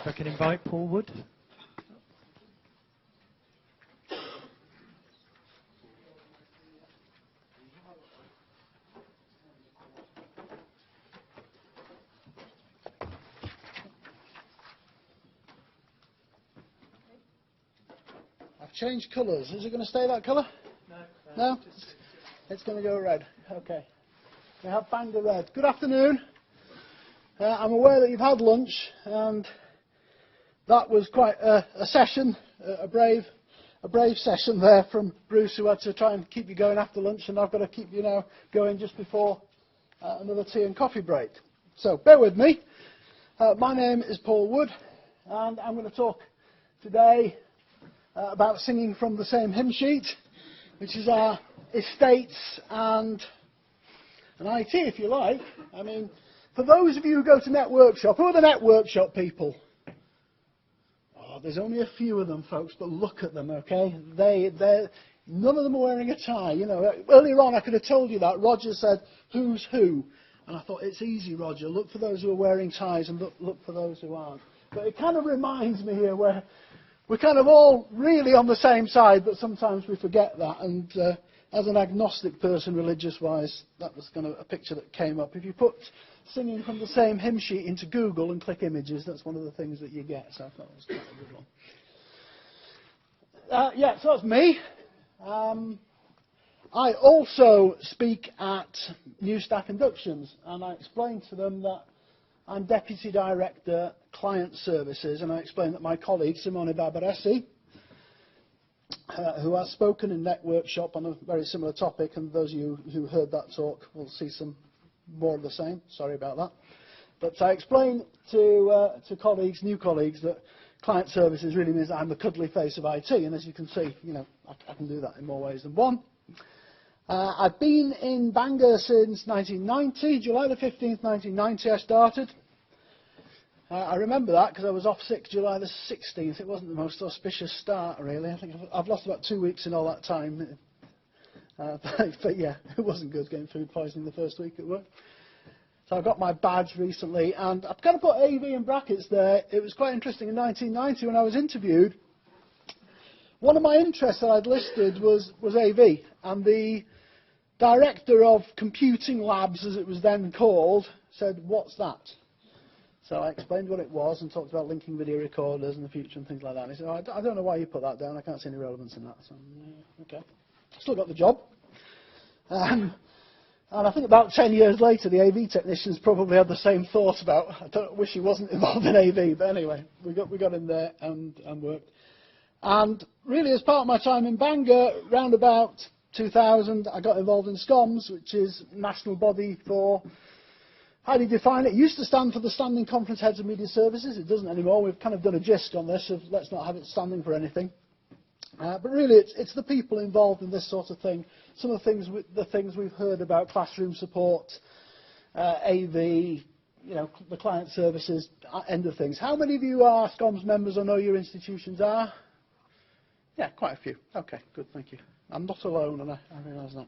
If I can invite Paul Wood. I've changed colours. Is it going to stay that colour? No? It's going to go red. Okay. We have Bangor red. Good afternoon. I'm aware that you've had lunch, and that was quite a session, a brave session there from Bruce, who had to try and keep you going after lunch, and I've got to keep you now going just before another tea and coffee break. So bear with me. My name is Paul Wood, and I'm going to talk today about singing from the same hymn sheet, which is our estates and IT, if you like. I mean, for those of you who go to Net Workshop, who are the Net Workshop people? Oh, there's only a few of them, folks, but look at them, okay? None of them are wearing a tie. You know, earlier on I could have told you that. Roger said, who's who? And I thought, it's easy, Roger. Look for those who are wearing ties and look for those who aren't. But it kind of reminds me here where we're kind of all really on the same side, but sometimes we forget that. And as an agnostic person, religious-wise, that was kind of a picture that came up. If you put singing from the same hymn sheet into Google and click images, that's one of the things that you get. So I thought that was quite a good one. Yeah, so that's me. I also speak at new staff inductions, and I explain to them that I'm Deputy Director, Client Services, and I explain that my colleague, Simone Barbaresi, who has spoken in Net Workshop on a very similar topic, and those of you who heard that talk will see some more of the same. Sorry about that. But I explain to colleagues, new colleagues, that Client Services really means that I'm the cuddly face of IT, and as you can see, you know, I can do that in more ways than one. I've been in Bangor since 1990, July the 15th, 1990 I started. I remember that because I was off sick July the 16th. It wasn't the most auspicious start, really. I think I've lost about 2 weeks in all that time. But yeah, it wasn't good getting food poisoning the first week at work. So I got my badge recently, and I've kind of put AV in brackets there. It was quite interesting in 1990 when I was interviewed. One of my interests that I'd listed was AV, and the director of computing labs, as it was then called, said, "What's that?" So I explained what it was and talked about linking video recorders in the future and things like that. And he said, I don't know why you put that down. I can't see any relevance in that. So, okay. Still got the job. And I think about 10 years later, the AV technicians probably had the same thought about, wish he wasn't involved in AV. But anyway, we got in there and worked. And really, as part of my time in Bangor, round about 2000, I got involved in SCOMS, which is national body for, how do you define it? It used to stand for the Standing Conference Heads of Media Services. It doesn't anymore. We've kind of done a gist on this of let's not have it standing for anything. But really, it's the people involved in this sort of thing. Some of the things we've heard about classroom support, AV, you know, the client services end of things. How many of you are SCOMS members or know your institutions are? Yeah, quite a few. Okay, good, thank you. I'm not alone, and I realise that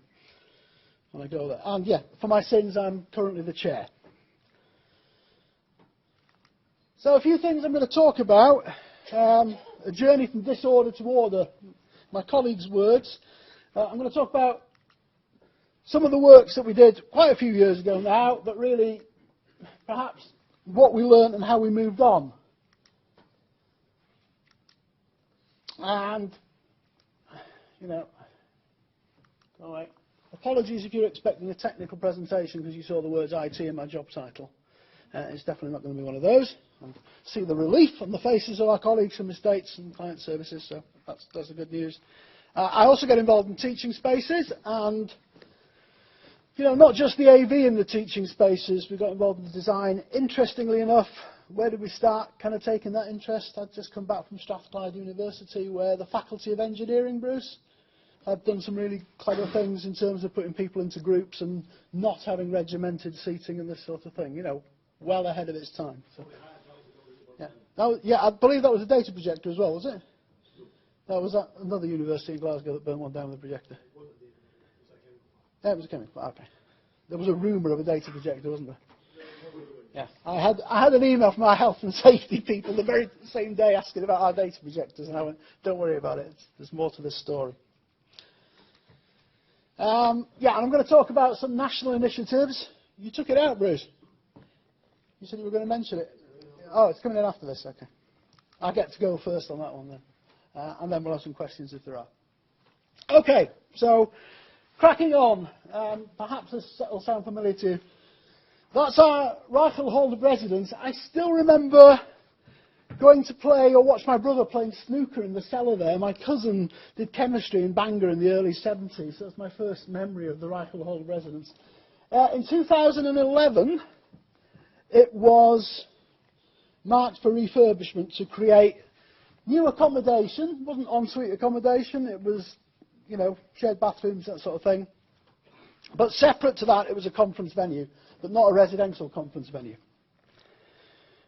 when I go there. And yeah, for my sins, I'm currently the chair. So a few things I'm going to talk about. A journey from disorder to order. My colleagues' words. I'm going to talk about some of the works that we did quite a few years ago now, but really perhaps what we learned and how we moved on. And, you know, all right. Apologies if you're expecting a technical presentation because you saw the words IT in my job title. It's definitely not going to be one of those. And see the relief on the faces of our colleagues from estates and client services, so that's the good news. I also get involved in teaching spaces, and you know, not just the AV in the teaching spaces, we got involved in the design. Interestingly enough, where did we start kind of taking that interest? I'd just come back from Strathclyde University, where the Faculty of Engineering, Bruce, had done some really clever things in terms of putting people into groups and not having regimented seating and this sort of thing, you know, well ahead of its time. So, yeah, I believe that was a data projector as well, was it? That was at another university in Glasgow that burned one down with a projector. Yeah, it was a chemical. Okay. There was a rumour of a data projector, wasn't there? Yeah, I had an email from our health and safety people the very same day asking about our data projectors, and I went, don't worry about it, there's more to this story. Yeah, and I'm going to talk about some national initiatives. You took it out, Bruce. You said you were going to mention it. Oh, it's coming in after this, okay. I get to go first on that one then. And then we'll have some questions if there are. Okay, so cracking on. Perhaps this will sound familiar to you. That's our Reichel Hall of Residence. I still remember going to play or watch my brother playing snooker in the cellar there. My cousin did chemistry in Bangor in the early 70s. So that's my first memory of the Reichel Hall of Residence. In 2011, it was marked for refurbishment to create new accommodation. It wasn't ensuite accommodation. It was, you know, shared bathrooms, that sort of thing. But separate to that, it was a conference venue, but not a residential conference venue.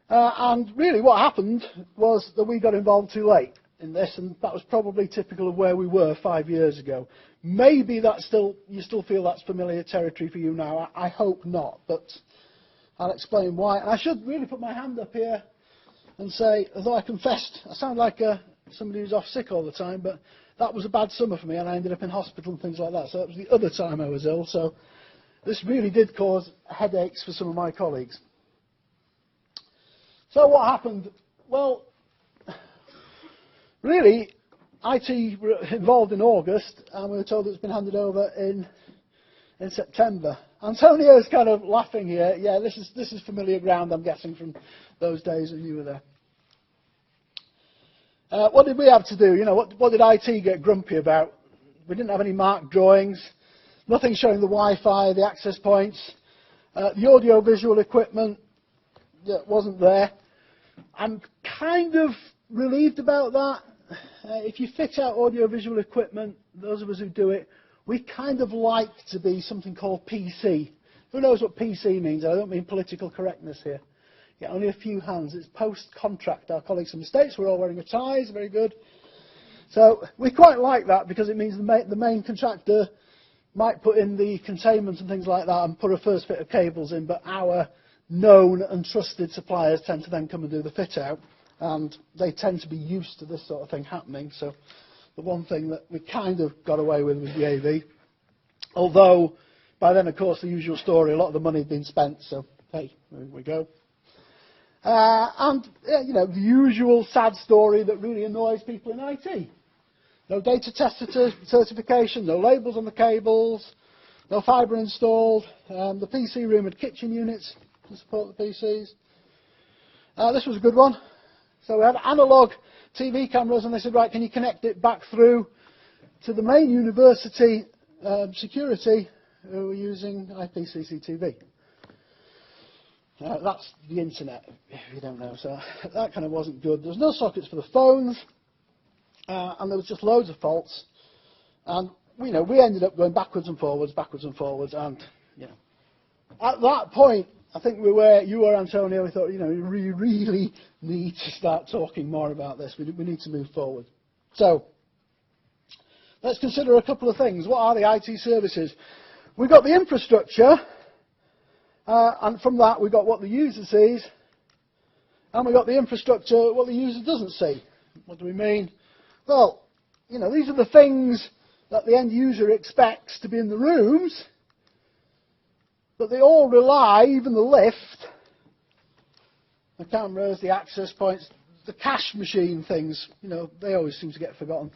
And really what happened was that we got involved too late in this, and that was probably typical of where we were 5 years ago. Maybe you still feel that's familiar territory for you now. I hope not, but I'll explain why. And I should really put my hand up here and say, although I confessed, I sound like somebody who's off sick all the time, but that was a bad summer for me, and I ended up in hospital and things like that. So that was the other time I was ill. So this really did cause headaches for some of my colleagues. So what happened? Well, really, IT were involved in August, and we were told it's been handed over in September. Antonio's kind of laughing here. Yeah, this is familiar ground, I'm guessing, from those days when you were there. What did we have to do? You know, what did IT get grumpy about? We didn't have any marked drawings, nothing showing the Wi-Fi, the access points, the audio-visual equipment wasn't there. I'm kind of relieved about that. If you fit out audio-visual equipment, those of us who do it, we kind of like to be something called PC. Who knows what PC means? I don't mean political correctness here. Yeah, only a few hands. It's post-contract. Our colleagues from the States were all wearing ties, very good. So we quite like that because it means the main contractor might put in the containment and things like that and put a first fit of cables in, but our known and trusted suppliers tend to then come and do the fit out, and they tend to be used to this sort of thing happening. So the one thing that we kind of got away with was the AV, although by then, of course, the usual story, a lot of the money had been spent, so hey, there we go. And you know, the usual sad story that really annoys people in IT. No data test certification, no labels on the cables, no fibre installed. The PC room had kitchen units to support the PCs. This was a good one. So we had analogue TV cameras, and they said, right, can you connect it back through to the main university security who were using IP CCTV. That's the internet, if you don't know. So that kind of wasn't good. There was no sockets for the phones, and there was just loads of faults. And you know, we ended up going backwards and forwards, and you know, at that point, I think we were, you were, Antonio, we thought, you know, we really need to start talking more about this. We need to move forward. So let's consider a couple of things. What are the IT services? We've got the infrastructure, and from that we've got what the user sees, and we've got the infrastructure, what the user doesn't see. What do we mean? Well, you know, these are the things that the end user expects to be in the rooms, but they all rely, even the lift, the cameras, the access points, the cash machine things, you know, they always seem to get forgotten.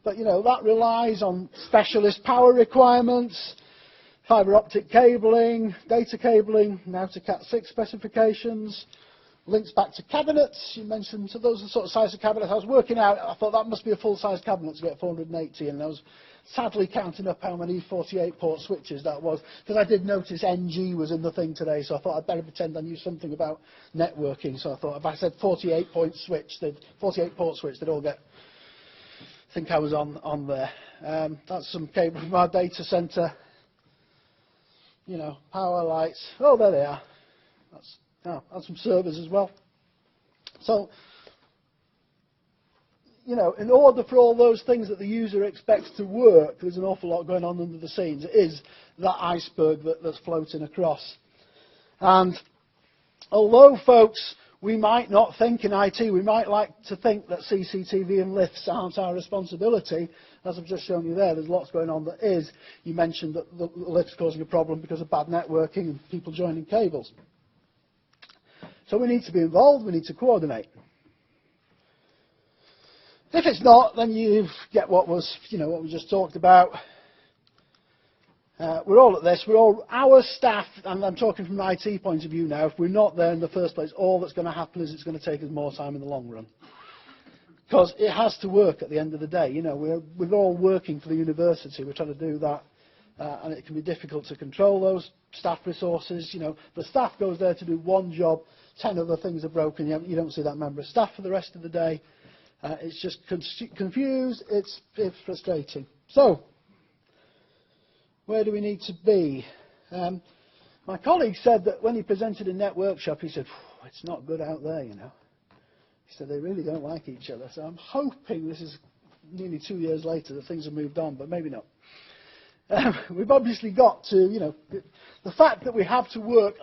But, you know, that relies on specialist power requirements, fibre optic cabling, data cabling, now to Cat6 specifications, links back to cabinets. You mentioned, so those are the sort of size of cabinets. I was working out, I thought that must be a full-size cabinet to get 480, and I was sadly counting up how many 48-port switches that was, because I did notice NG was in the thing today, so I thought I'd better pretend I knew something about networking. So I thought if I said 48-port switch, they'd all think I was on there. That's some cable from our data centre. You know, power lights. Oh, there they are. That's some servers as well. So, you know, in order for all those things that the user expects to work, there's an awful lot going on under the scenes. It is that iceberg that's floating across. And although folks, we might not think in IT, we might like to think that CCTV and lifts aren't our responsibility. As I've just shown you there's lots going on that is. You mentioned that the lift's causing a problem because of bad networking and people joining cables. So we need to be involved, we need to coordinate. If it's not, then you get what was, what we just talked about. We're all at this. Our staff, and I'm talking from an IT point of view now, if we're not there in the first place, all that's going to happen is it's going to take us more time in the long run. Because it has to work at the end of the day. We're all working for the university. We're trying to do that. And it can be difficult to control those staff resources. The staff goes there to do one job, 10 other things are broken. You don't see that member of staff for the rest of the day. It's just confused. It's frustrating. So, where do we need to be? My colleague said that when he presented in Net Workshop, he said, it's not good out there, He said, they really don't like each other. So I'm hoping this is nearly 2 years later that things have moved on, but maybe not. We've obviously got to, the fact that we have to work,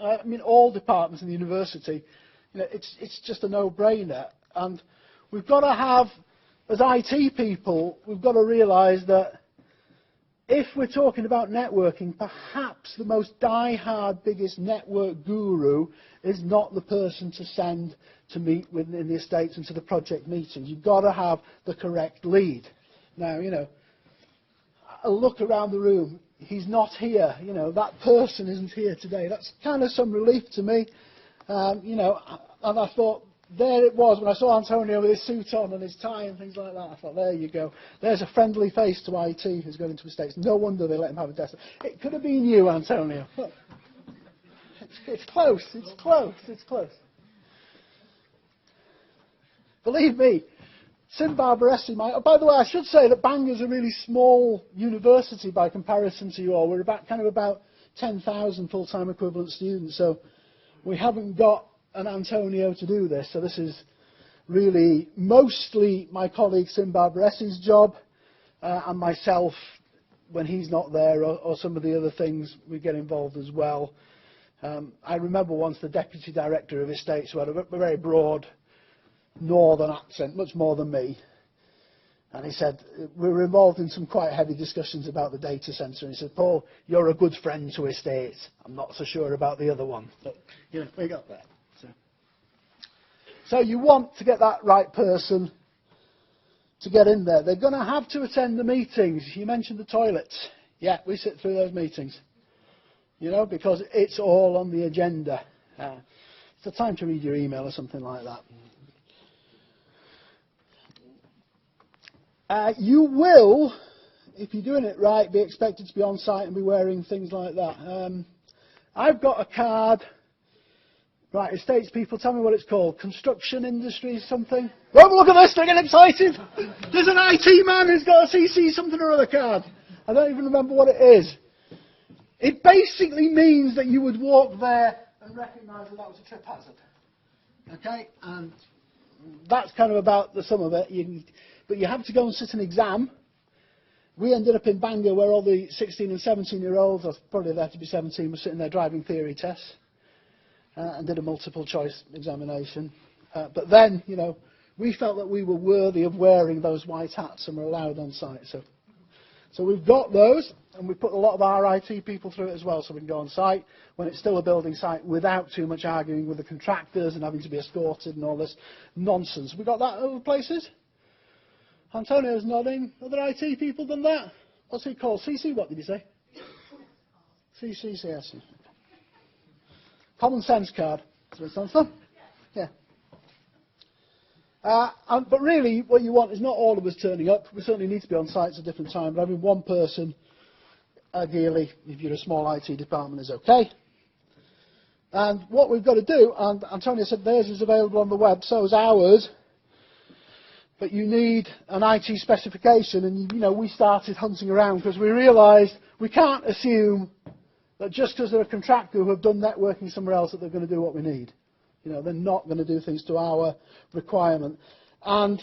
all departments in the university, it's just a no-brainer. And we've got to have, as IT people, we've got to realise that if we're talking about networking, perhaps the most die-hard, biggest network guru is not the person to send to meet in the estates and to the project meetings. You've got to have the correct lead. Now, a look around the room, he's not here. That person isn't here today. That's kind of some relief to me. And I thought, there it was when I saw Antonio with his suit on and his tie and things like that. I thought, there you go. There's a friendly face to IT who's going into the States. No wonder they let him have a desk. It could have been you, Antonio. Look. It's close. It's close. It's close. Believe me, Sim Barbaressi might. Oh, by the way, I should say that Bangor's a really small university by comparison to you all. We're about 10,000 full-time equivalent students. So we haven't got an Antonio to do this, so this is really mostly my colleague Sim Barbaressi's job and myself when he's not there, or some of the other things we get involved as well. I remember once the deputy director of estates who had a very broad northern accent, much more than me, and he said we were involved in some quite heavy discussions about the data centre, and he said, Paul, you're a good friend to estates. I'm not so sure about the other one, but we got there. So you want to get that right person to get in there. They're going to have to attend the meetings. You mentioned the toilets. Yeah, we sit through those meetings. Because it's all on the agenda. It's the time to read your email or something like that. You will, if you're doing it right, be expected to be on site and be wearing things like that. I've got a card. Right, estates people, tell me what it's called. Construction industry something? Oh, look at this, they're getting excited. There's an IT man who's got a CC something or other card. I don't even remember what it is. It basically means that you would walk there and recognise that was a trip hazard. Okay, and that's kind of about the sum of it. But you have to go and sit an exam. We ended up in Bangor where all the 16 and 17-year-olds, I was probably there to be 17, were sitting there driving theory tests. And did a multiple choice examination. But then, we felt that we were worthy of wearing those white hats and were allowed on site. So we've got those, and we put a lot of our IT people through it as well, so we can go on site when it's still a building site without too much arguing with the contractors and having to be escorted and all this nonsense. We got that at other places? Antonio's nodding. Other IT people done that? What's it called? CC, what did you say? CCCS. Common sense card. That's what it stands for? Yeah. But really, what you want is not all of us turning up. We certainly need to be on sites at different times, but having one person, ideally, if you're a small IT department, is okay. And what we've got to do, and Antonio said theirs is available on the web, so is ours, but you need an IT specification, and we started hunting around because we realised we can't assume that just because they're a contractor who have done networking somewhere else that they're going to do what we need. They're not going to do things to our requirement. And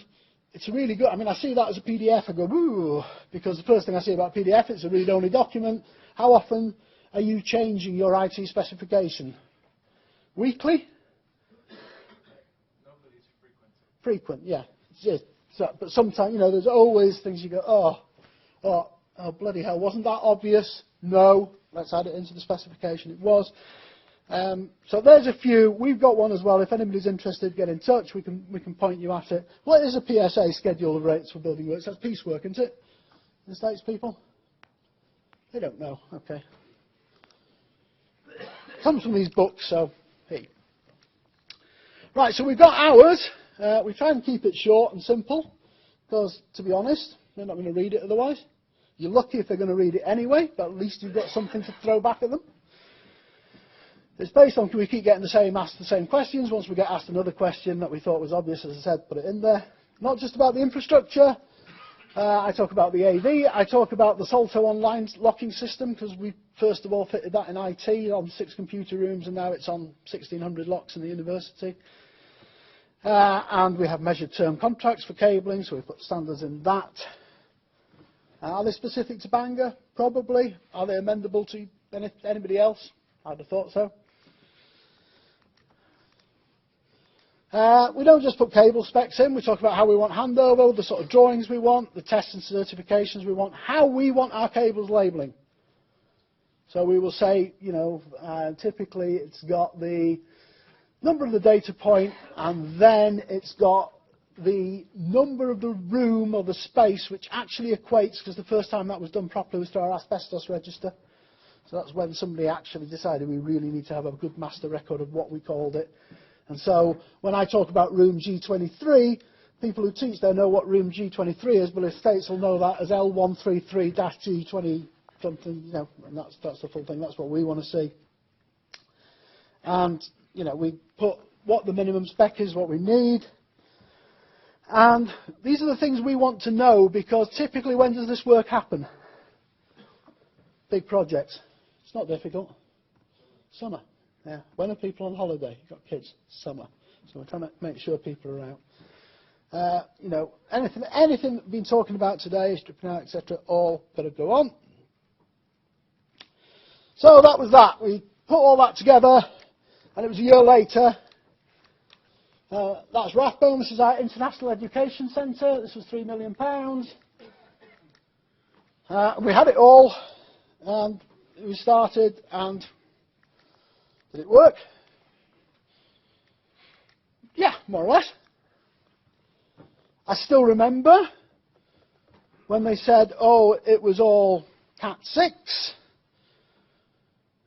it's really good. I see that as a PDF. I go, ooh, because the first thing I see about PDF, it's a read-only document. How often are you changing your IT specification? Weekly? frequent, yeah. So, but sometimes, you know, there's always things you go, oh, bloody hell, wasn't that obvious? No, let's add it into the specification. It was. So there's a few. We've got one as well. If anybody's interested, get in touch. We can point you at it. What is a PSA, schedule of rates for building works? That's piecework, isn't it? In the States, people? They don't know. Okay. Comes from these books, so hey. Right, so we've got hours. We try and keep it short and simple because, to be honest, they're not going to read it otherwise. You're lucky if they're going to read it anyway, but at least you've got something to throw back at them. It's based on, can we keep getting asked the same questions? Once we get asked another question that we thought was obvious, as I said, put it in there. Not just about the infrastructure. I talk about the AV. I talk about the Salto online locking system, because we first of all fitted that in IT on 6 computer rooms, and now it's on 1,600 locks in the university. And we have measured term contracts for cabling, so we've put standards in that. Are they specific to Bangor? Probably. Are they amendable to anybody else? I'd have thought so. We don't just put cable specs in. We talk about how we want handover, the sort of drawings we want, the tests and certifications we want, how we want our cables labelling. So we will say, you know, typically it's got the number of the data point, and then it's got the number of the room or the space, which actually equates, because the first time that was done properly was to our asbestos register. So that's when somebody actually decided we really need to have a good master record of what we called it. And so when I talk about room G23, people who teach there know what room G23 is, but estates will know that as L133-G20 something, you know, and that's the full thing. That's what we want to see. And, you know, we put what the minimum spec is, what we need. And these are the things we want to know, because typically when does this work happen? Big projects. It's not difficult. Summer. Yeah. When are people on holiday? You've got kids. Summer. So we're trying to make sure people are out. You know, anything we've been talking about today, stripping out, etc., all got to go on. So that was that. We put all that together, and it was a year later. That's Rathbone. This is our International Education Centre. This was £3 million. We had it all, and we started, and did it work? Yeah, more or less. I still remember when they said, oh, it was all Cat 6.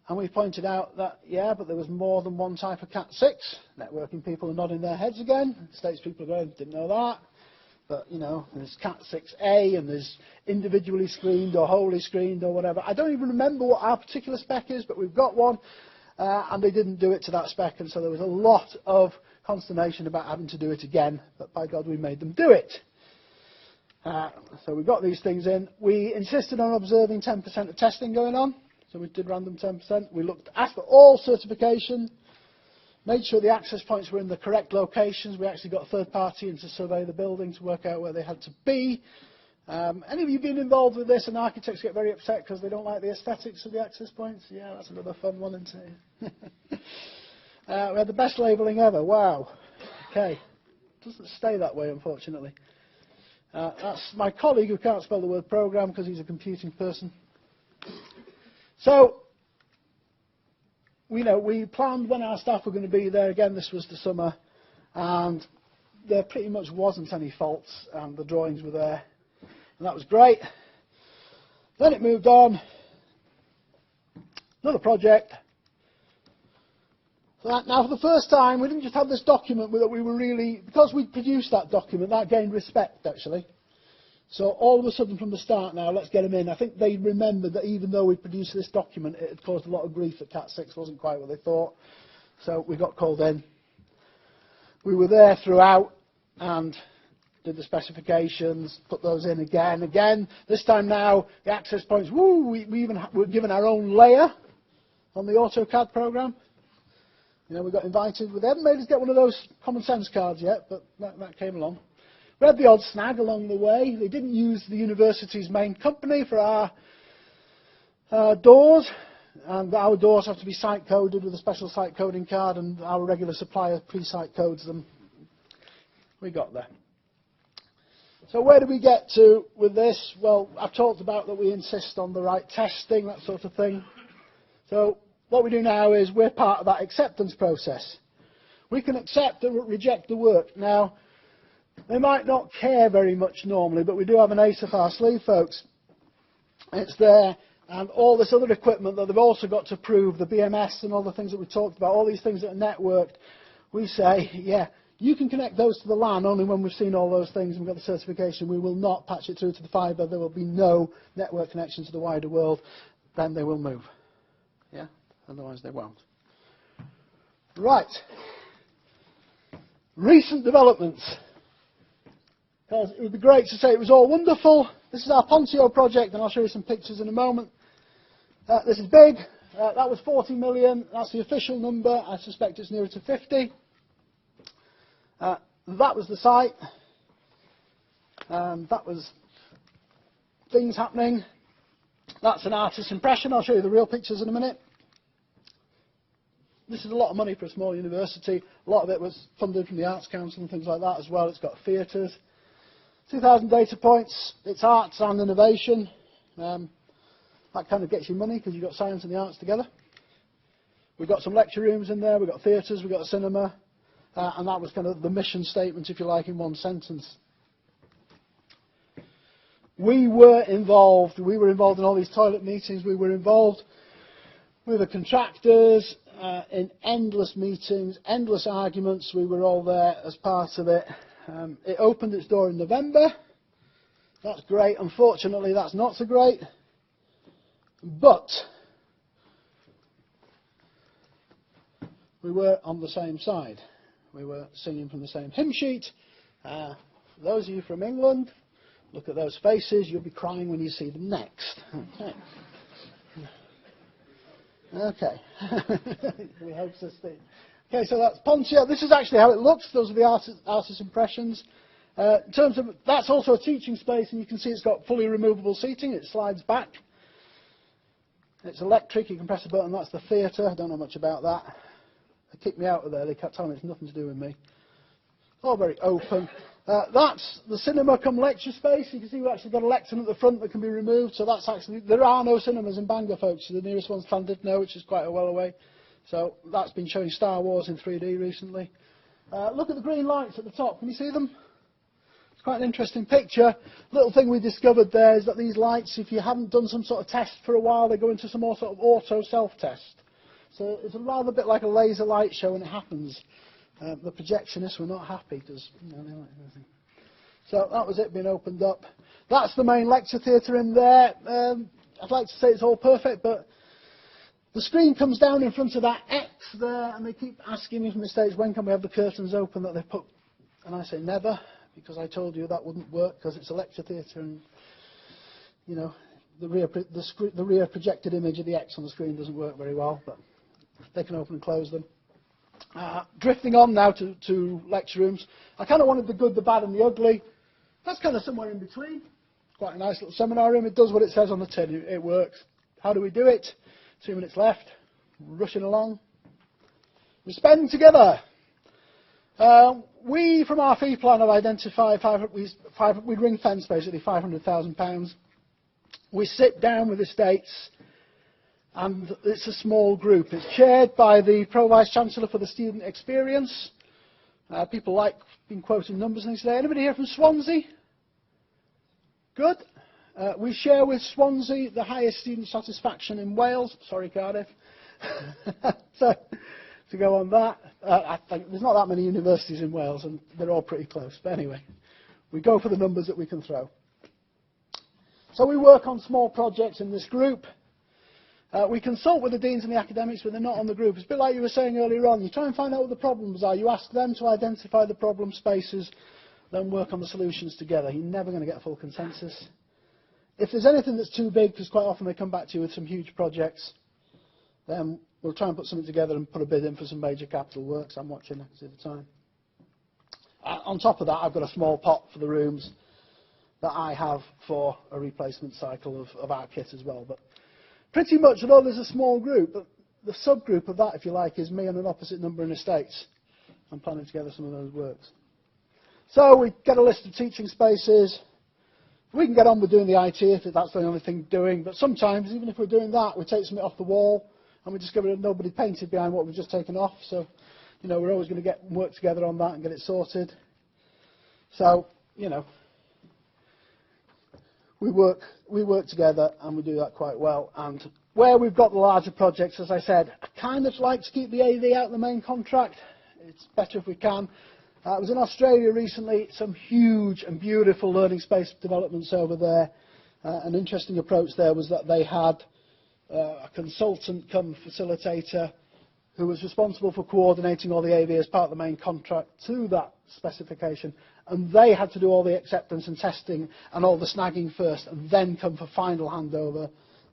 And we pointed out that, yeah, but there was more than one type of Cat 6. Networking people are nodding their heads again. States people are going, didn't know that. But, you know, there's Cat 6A, and there's individually screened or wholly screened or whatever. I don't even remember what our particular spec is, but we've got one. And they didn't do it to that spec, and so there was a lot of consternation about having to do it again. But by God, we made them do it. So we got these things in. We insisted on observing 10% of testing going on. So we did random 10%. We asked for all certification, made sure the access points were in the correct locations. We actually got a third party in to survey the building to work out where they had to be. Any of you been involved with this? And architects get very upset because they don't like the aesthetics of the access points. Yeah, that's another fun one, isn't it? We had the best labelling ever. Wow. Okay. Doesn't stay that way, unfortunately. That's my colleague who can't spell the word program because he's a computing person. So, we planned when our staff were going to be there. Again, this was the summer, and there pretty much wasn't any faults, and the drawings were there, and that was great. Then it moved on. Another project. So now, for the first time, we didn't just have this document that we were really, because we produced that document, that gained respect, actually. So all of a sudden from the start now, let's get them in. I think they remembered that even though we produced this document, it had caused a lot of grief that Cat 6 wasn't quite what they thought. So we got called in. We were there throughout and did the specifications, put those in again. This time now, the access points, we even were given our own layer on the AutoCAD program. We got invited. They hadn't made us get one of those common sense cards yet, but that came along. We had the odd snag along the way. They didn't use the university's main company for our doors, and our doors have to be site coded with a special site coding card, and our regular supplier pre-site codes them. we got there. So where do we get to with this? Well, I've talked about that we insist on the right testing, that sort of thing. So what we do now is we're part of that acceptance process. We can accept or reject the work. Now, they might not care very much normally, but we do have an ace up our sleeve, folks. It's there, and all this other equipment that they've also got to prove, the BMS and all the things that we talked about, all these things that are networked, we say, yeah, you can connect those to the LAN only when we've seen all those things and we've got the certification. We will not patch it through to the fibre. There will be no network connection to the wider world. Then they will move. Yeah? Otherwise they won't. Right. Recent developments. Because it would be great to say it was all wonderful. This is our Pontio project, and I'll show you some pictures in a moment. This is big. That was 40 million. That's the official number. I suspect it's nearer to 50. That was the site. That was things happening. That's an artist's impression. I'll show you the real pictures in a minute. This is a lot of money for a small university. A lot of it was funded from the Arts Council and things like that as well. It's got theatres. 2,000 data points. It's arts and innovation. That kind of gets you money because you've got science and the arts together. We've got some lecture rooms in there. We've got theatres. We've got a cinema. And that was kind of the mission statement, if you like, in one sentence. We were involved. We were involved in all these toilet meetings. We were involved with the contractors in endless meetings, endless arguments. We were all there as part of it. It opened its door in November. That's great. Unfortunately, that's not so great. But we were on the same side. We were singing from the same hymn sheet. For those of you from England, look at those faces. You'll be crying when you see them next. Okay. We hope so, Steve. Okay, so that's Pontio. This is actually how it looks. Those are the artist's impressions. In terms of, that's also a teaching space, and you can see it's got fully removable seating. It slides back. It's electric. You can press a button. That's the theatre. I don't know much about that. They kicked me out of there. They kept telling me it's nothing to do with me. All very open. That's the cinema come lecture space. You can see we've actually got a lectern at the front that can be removed. So that's actually, there are no cinemas in Bangor, folks. The nearest one's Llandudno, which is quite a well away. So that's been showing Star Wars in 3D recently. Look at the green lights at the top. Can you see them? It's quite an interesting picture. Little thing we discovered there is that these lights, if you haven't done some sort of test for a while, they go into some more sort of auto self-test. So it's a rather bit like a laser light show when it happens. The projectionists were not happy because, you know, they like everything. So that was it being opened up. That's the main lecture theatre in there. I'd like to say it's all perfect, but the screen comes down in front of that X there, and they keep asking me from the stage, when can we have the curtains open that they've put? And I say never, because I told you that wouldn't work, because it's a lecture theatre, and, you know, the rear projected image of the X on the screen doesn't work very well, but they can open and close them. Drifting on now to lecture rooms. I kind of wanted the good, the bad, and the ugly. That's kind of somewhere in between. Quite a nice little seminar room. It does what it says on the tin. It works. How do we do it? 2 minutes left. Rushing along. We spend together. We, from our fee plan, have identified we ring fence basically £500,000. We sit down with estates, and it's a small group. It's chaired by the Pro-Vice-Chancellor for the Student Experience. People like being quoting numbers and things today. Anybody here from Swansea? Good. We share with Swansea the highest student satisfaction in Wales. Sorry, Cardiff. So, to go on that, I think there's not that many universities in Wales, and they're all pretty close. But anyway, we go for the numbers that we can throw. So we work on small projects in this group. We consult with the deans and the academics, but they're not on the group. It's a bit like you were saying earlier on. You try and find out what the problems are. You ask them to identify the problem spaces, then work on the solutions together. You're never going to get a full consensus. If there's anything that's too big, because quite often they come back to you with some huge projects, then we'll try and put something together and put a bid in for some major capital works. I'm watching at the time. On top of that, I've got a small pot for the rooms that I have for a replacement cycle of our kit as well. But pretty much, although there's a small group, but the subgroup of that, if you like, is me and an opposite number in estates. I'm planning together some of those works. So we get a list of teaching spaces. We can get on with doing the IT if that's the only thing doing, but sometimes, even if we're doing that, we take something off the wall and we just give it nobody painted behind what we've just taken off. So, you know, we're always going to work together on that and get it sorted. So, you know, we work together and we do that quite well. And where we've got the larger projects, as I said, I kind of like to keep the AV out of the main contract. It's better if we can. I was in Australia recently, some huge and beautiful learning space developments over there. An interesting approach there was that they had a consultant come facilitator who was responsible for coordinating all the AV as part of the main contract to that specification, and they had to do all the acceptance and testing and all the snagging first and then come for final handover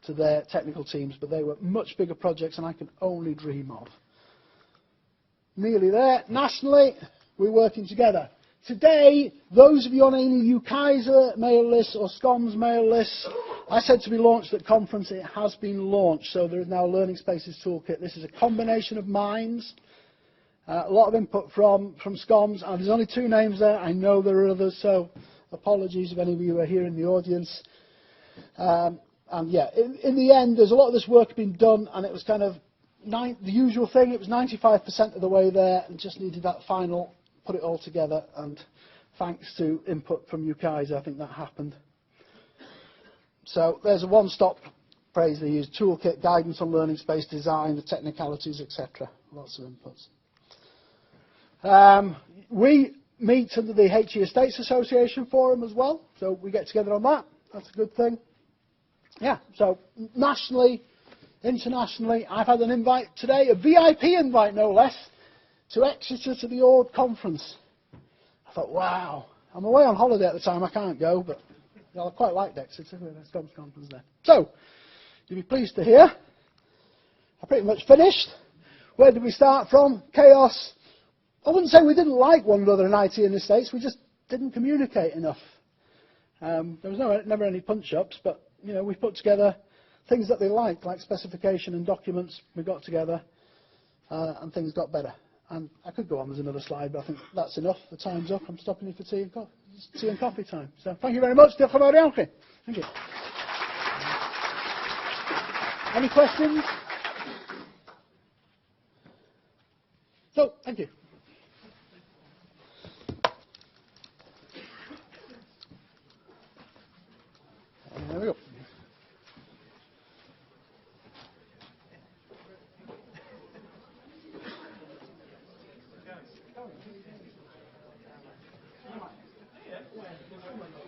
to their technical teams. But they were much bigger projects than I can only dream of. Nearly there. Nationally, we're working together. Today, those of you on any UKaiser mail lists or SCOMS mail lists, I said to be launched at conference. It has been launched, so there is now a Learning Spaces Toolkit. This is a combination of minds, a lot of input from SCOMS, and there's only 2 names there. I know there are others, so apologies if any of you are here in the audience. And yeah, in the end, there's a lot of this work being done, and it was kind of the usual thing. It was 95% of the way there, and just needed that final, put it all together, and thanks to input from UKaiser, I think that happened. So there's a one-stop phrase they use: toolkit, guidance on learning space design, the technicalities, etc. Lots of inputs. We meet under the HE Estates Association forum as well, so we get together on that. That's a good thing. Yeah, so nationally, internationally, I've had an invite today, a VIP invite no less, to Exeter to the Ord conference. I thought, wow, I'm away on holiday at the time, I can't go, but you know, I quite liked Exeter, we had a SCOMS conference there. So, you'll be pleased to hear, I pretty much finished. Where did we start from? Chaos. I wouldn't say we didn't like one another in IT in the States, we just didn't communicate enough. There was never any punch-ups, but you know, we put together things that they liked, like specification and documents. We got together, and things got better. And I could go on, there's another slide, but I think that's enough. The time's up. I'm stopping you for tea and coffee time. So thank you very much. Thank you. Any questions? So, thank you. There we go.